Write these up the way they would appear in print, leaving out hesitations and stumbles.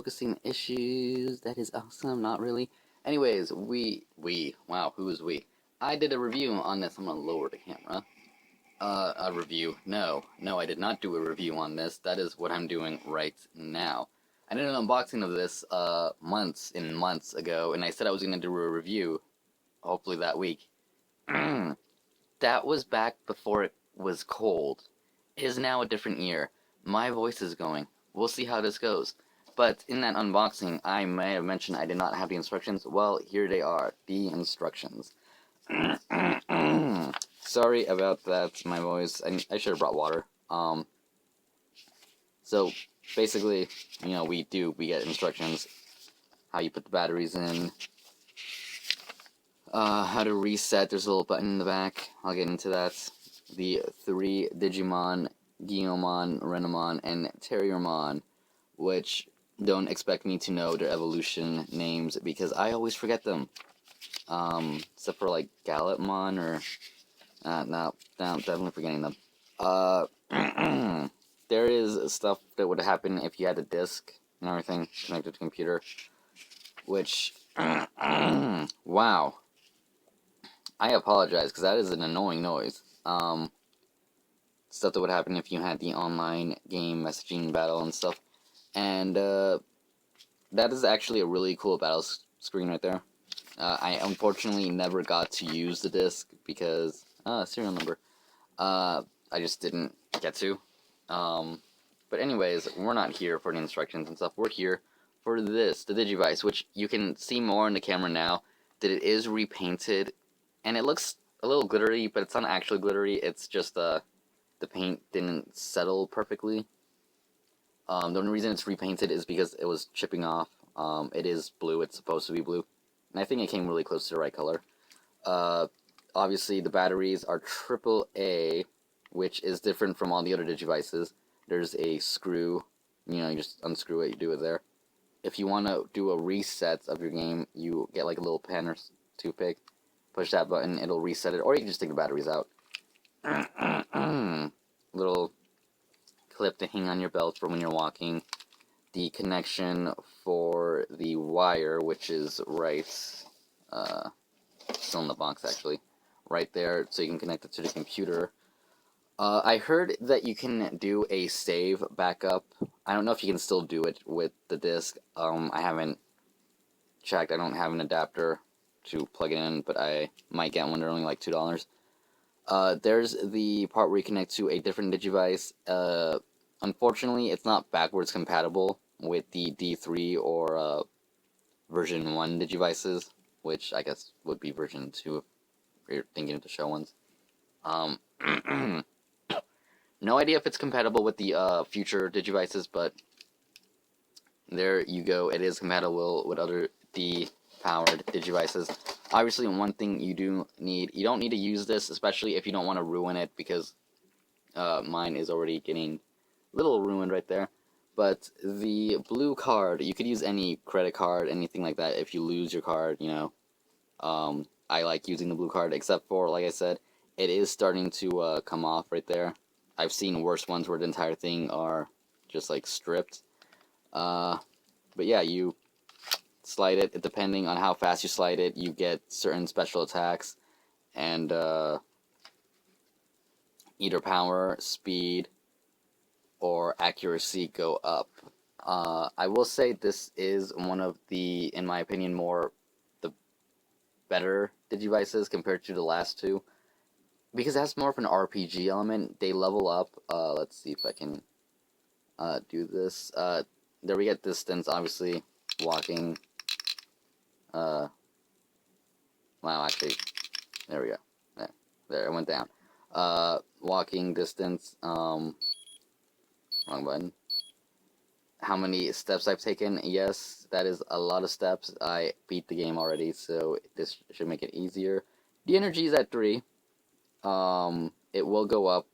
focusing issues. That is awesome. Not really. Anyways, wow, who is we? I did a review on this. I'm gonna lower the camera. A review. No, I did not do a review on this. That is what I'm doing right now. I did an unboxing of this, months ago, and I said I was gonna do a review, hopefully that week. That was back before it was cold. It is now a different year. My voice is going. We'll see how this goes. But in that unboxing, I may have mentioned I did not have the instructions. Well, here they are, the instructions. Sorry about that, my voice. I should have brought water. So, basically, we get instructions. How you put the batteries in. How to reset. There's a little button in the back. I'll get into that. The 3 Digimon, Guillaumon, Renamon, and Terriermon, which don't expect me to know their evolution names because I always forget them. Except for like Gallopmon or no, definitely forgetting them. There is stuff that would happen if you had a disc and everything connected to the computer, which wow. I apologize because that is an annoying noise. Stuff that would happen if you had the online game messaging battle and stuff. And that is actually a really cool battle screen right there. I unfortunately never got to use the disc because serial number. I just didn't get to. But anyways, we're not here for the instructions and stuff. We're here for this, the Digivice, which you can see more in the camera now that it is repainted, and it looks a little glittery, but it's not actually glittery. It's just the paint didn't settle perfectly. The only reason it's repainted is because it was chipping off. It is blue. It's supposed to be blue. And I think it came really close to the right color. Obviously, the batteries are AAA, which is different from all the other Digivices. There's a screw. You just unscrew it, you do it there. If you want to do a reset of your game, you get like a little pen or toothpick. Push that button, it'll reset it. Or you can just take the batteries out. Little clip to hang on your belt for when you're walking. The connection for the wire, which is right, still in the box actually, right there, so you can connect it to the computer. I heard that you can do a save backup. I don't know if you can still do it with the disc. I haven't checked. I don't have an adapter to plug it in, but I might get one. They're only like $2. There's the part where you connect to a different Digivice. Unfortunately, it's not backwards compatible with the D3 or version 1 Digivices, which I guess would be version 2 if you're thinking of the show ones. No idea if it's compatible with the future Digivices, but there you go. It is compatible with other D-powered Digivices. Obviously, one thing you don't need to use this, especially if you don't want to ruin it, because mine is already getting a little ruined right there. But the blue card, you could use any credit card, anything like that. If you lose your card, I like using the blue card, except for, like I said, it is starting to come off right there. I've seen worse ones where the entire thing are just like stripped. But yeah, you slide it. Depending on how fast you slide it, you get certain special attacks, and either power, speed, or accuracy go up. I will say this is one of the, in my opinion, the better Digivices compared to the last two, because it has more of an RPG element. They level up. Let's see if I can do this. There we get distance, obviously, walking. Wow, actually, there we go. There, it went down. Walking distance, wrong button. How many steps I've taken? Yes, that is a lot of steps. I beat the game already, so this should make it easier. The energy is at 3. It will go up,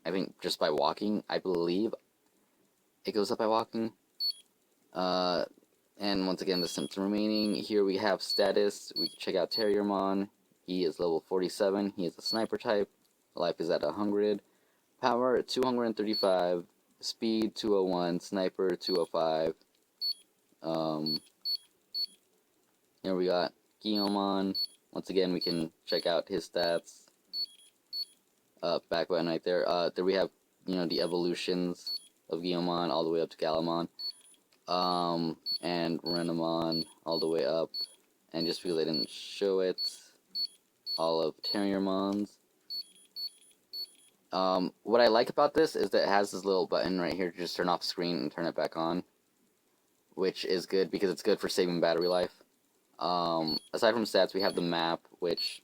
I think, just by walking. I believe it goes up by walking. And once again, the symptom remaining. Here we have status. We can check out Terriermon. He is level 47. He is a sniper type. Life is at 100. Power 235. Speed 201. Sniper 205. Um, Here we got Digimon. Once again, we can check out his stats. Back button right there. There we have, the evolutions of Digimon all the way up to Galamon. And Renamon all the way up. And just because I didn't show it, all of Terriermons. What I like about this is that it has this little button right here to just turn off screen and turn it back on, which is good because it's good for saving battery life. Aside from stats, we have the map, which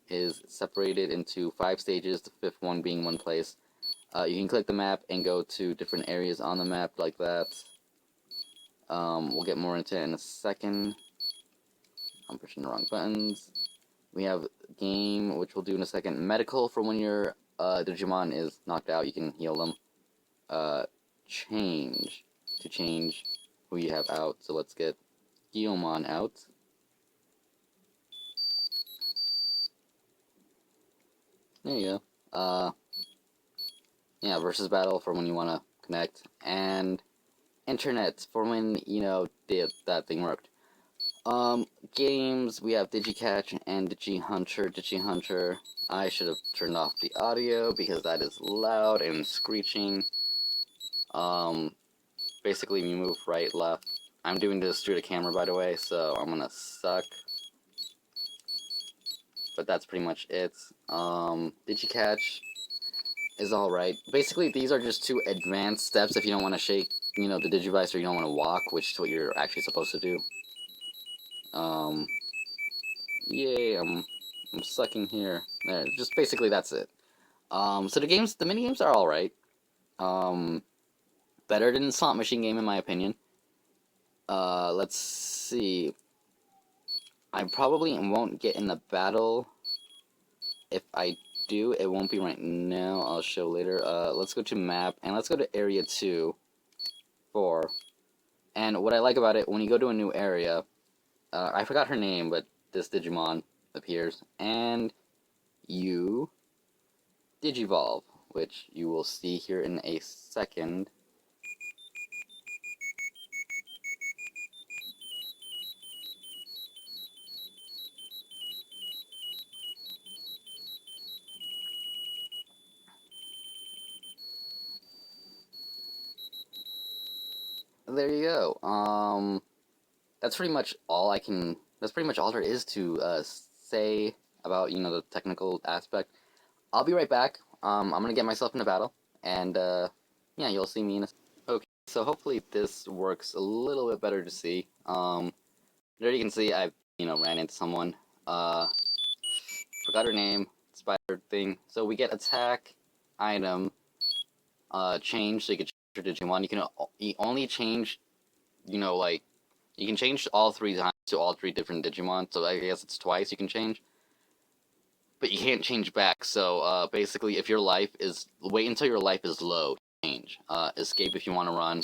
is separated into 5 stages, the 5th one being one place. You can click the map and go to different areas on the map like that. We'll get more into it in a second. I'm pushing the wrong buttons. We have game, which we'll do in a second. Medical, for when your Digimon is knocked out, you can heal them. Change, to change who you have out. So let's get Digimon out. There you go. Yeah, versus battle for when you want to connect, and internet for when, that thing worked. Games, we have Digicatch and Digihunter. Digihunter, I should have turned off the audio because that is loud and screeching. Basically you move right, left. I'm doing this through the camera, by the way, so I'm gonna suck. But that's pretty much it. Digicatch is alright. Basically, these are just 2 advanced steps if you don't want to shake, the Digivice, or you don't want to walk, which is what you're actually supposed to do. Yay, I'm sucking here. There, just basically that's it. So the mini games are alright. Better than Slot Machine Game in my opinion. Let's see. I probably won't get in the battle. If I do, it won't be right now. I'll show later. Let's go to map, and let's go to area 2, 4. And what I like about it, when you go to a new area, I forgot her name, but this Digimon appears, and you Digivolve, which you will see here in a second. There you go. That's pretty much all that's pretty much all there is to say about, the technical aspect. I'll be right back. I'm gonna get myself in a battle, and yeah, you'll see me in a. Okay, so hopefully this works a little bit better to see. There you can see I, ran into someone. Forgot her name. Spider thing. So we get attack, item, change. So you can change your Digimon. You only change, like you can change all 3 times to all 3 different Digimon. So I guess it's twice you can change. But you can't change back, so basically if your life is, wait until your life is low to change. Escape if you want to run.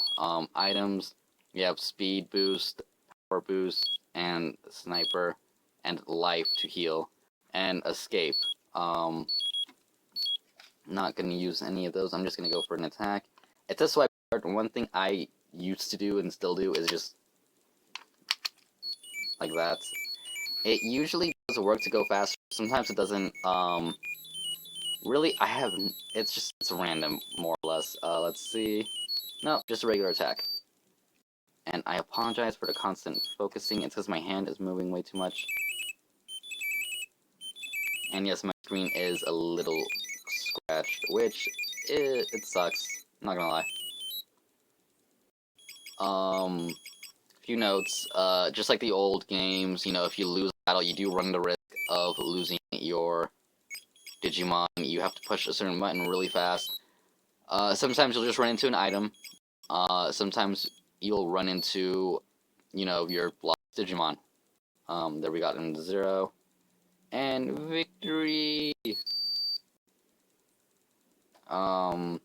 Items, you have speed boost, power boost, and sniper, and life to heal, and escape. Not going to use any of those, I'm just going to go for an attack. At this swipe part, one thing I used to do and still do is just like that. It usually does work to go faster, sometimes it doesn't. Really, it's random, more or less. Let's see. No, just a regular attack. And I apologize for the constant focusing. It's because my hand is moving way too much. And yes, my screen is a little scratched, which, it sucks. I'm not gonna lie. Few notes. Just like the old games, if you lose a battle, you do run the risk of losing your Digimon. You have to push a certain button really fast. Sometimes you'll just run into an item. Sometimes you'll run into, your lost Digimon. There we got into 0. And victory! That's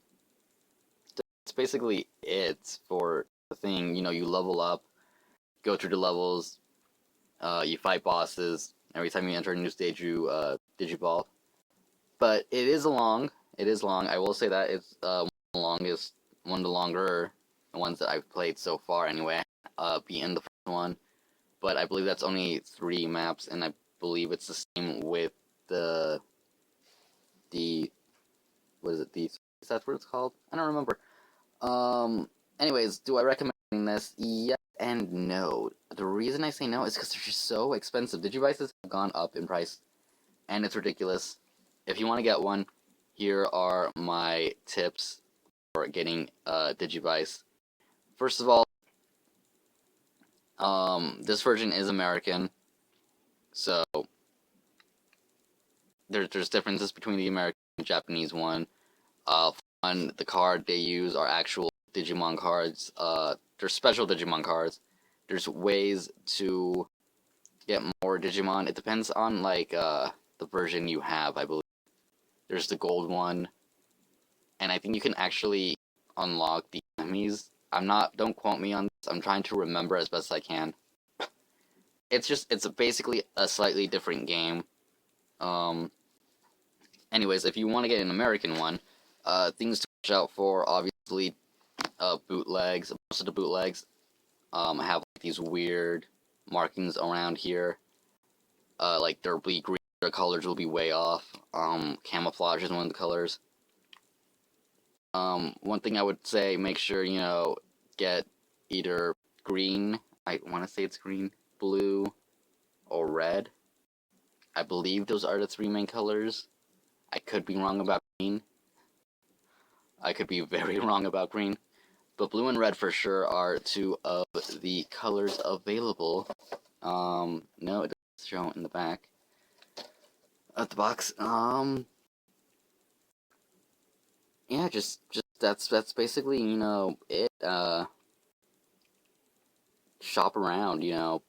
basically it for the thing. You level up, go through the levels, you fight bosses. Every time you enter a new stage, you Digivolve. But it is long. It is long. I will say that it's one of the longer ones that I've played so far. Anyway, be in the first one, but I believe that's only 3 maps, and I believe it's the same with the what is it, is that what it's called? I don't remember. Anyways, do I recommend this? Yes and no. The reason I say no is because they're just so expensive. Digivices have gone up in price, and it's ridiculous. If you want to get one, here are my tips for getting a Digivice. First of all, this version is American, so there's differences between the American and Japanese one. On the card they use are actual Digimon cards. They're special Digimon cards. There's ways to get more Digimon. It depends on the version you have, I believe. There's the gold one, and I think you can actually unlock the enemies. Don't quote me on this. I'm trying to remember as best as I can. It's basically a slightly different game. Anyways, if you want to get an American one, things to watch out for, obviously, bootlegs. Most of the bootlegs have these weird markings around here. Like they'll be green, their colors will be way off. Camouflage is one of the colors. One thing I would say, make sure, get either green, I want to say it's green, blue, or red. I believe those are the 3 main colors. I could be wrong about green. I could be very wrong about green. But blue and red for sure are 2 of the colors available. No, it doesn't show in the back of the box. Yeah, just that's basically, it. Shop around, go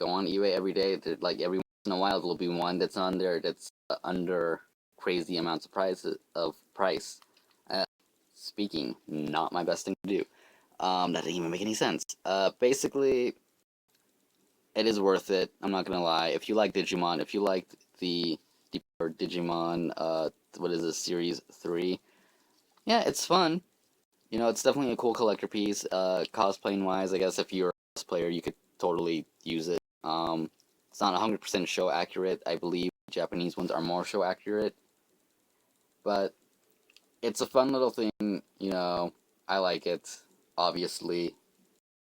on eBay every day. Like every once in a while, there'll be one that's on there that's under crazy amounts of price. Speaking, not my best thing to do. That didn't even make any sense. Basically, it is worth it. I'm not gonna lie. If you like Digimon, if you liked the Digimon, what is this, Series 3? Yeah, it's fun. It's definitely a cool collector piece. Cosplaying wise, I guess if you're a cosplayer, you could totally use it. It's not 100% show accurate. I believe Japanese ones are more show accurate. But it's a fun little thing, I like it. Obviously,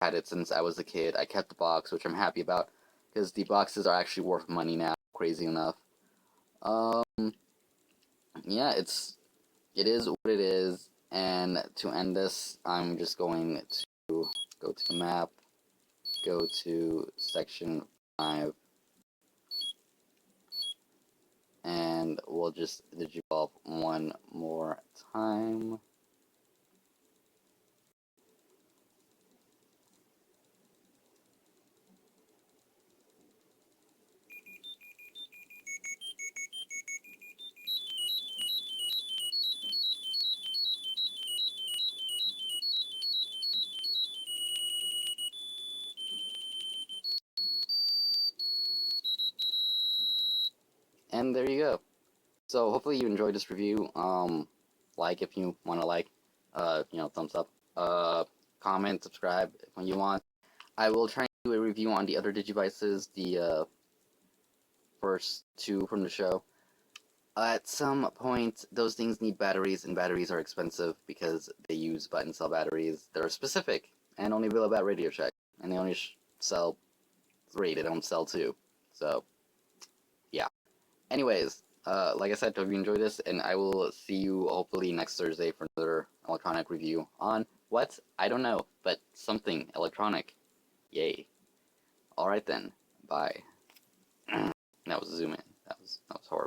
had it since I was a kid. I kept the box, which I'm happy about, because the boxes are actually worth money now, crazy enough. Um, yeah, it is what it is, and to end this, I'm just going to go to the map, go to section 5, and we'll just digivolve one more time. And there you go. So hopefully you enjoyed this review. Like if you want to like, thumbs up. Comment, subscribe when you want. I will try and do a review on the other Digivices, the first 2 from the show. At some point, those things need batteries, and batteries are expensive because they use button cell batteries that are specific and only available at Radio Shack, and they only sell 3. They don't sell 2. So, yeah. Anyways, like I said, hope you enjoyed this, and I will see you hopefully next Thursday for another electronic review on what? I don't know, but something electronic. Yay. Alright then. Bye. That was a zoom in. That was horrible.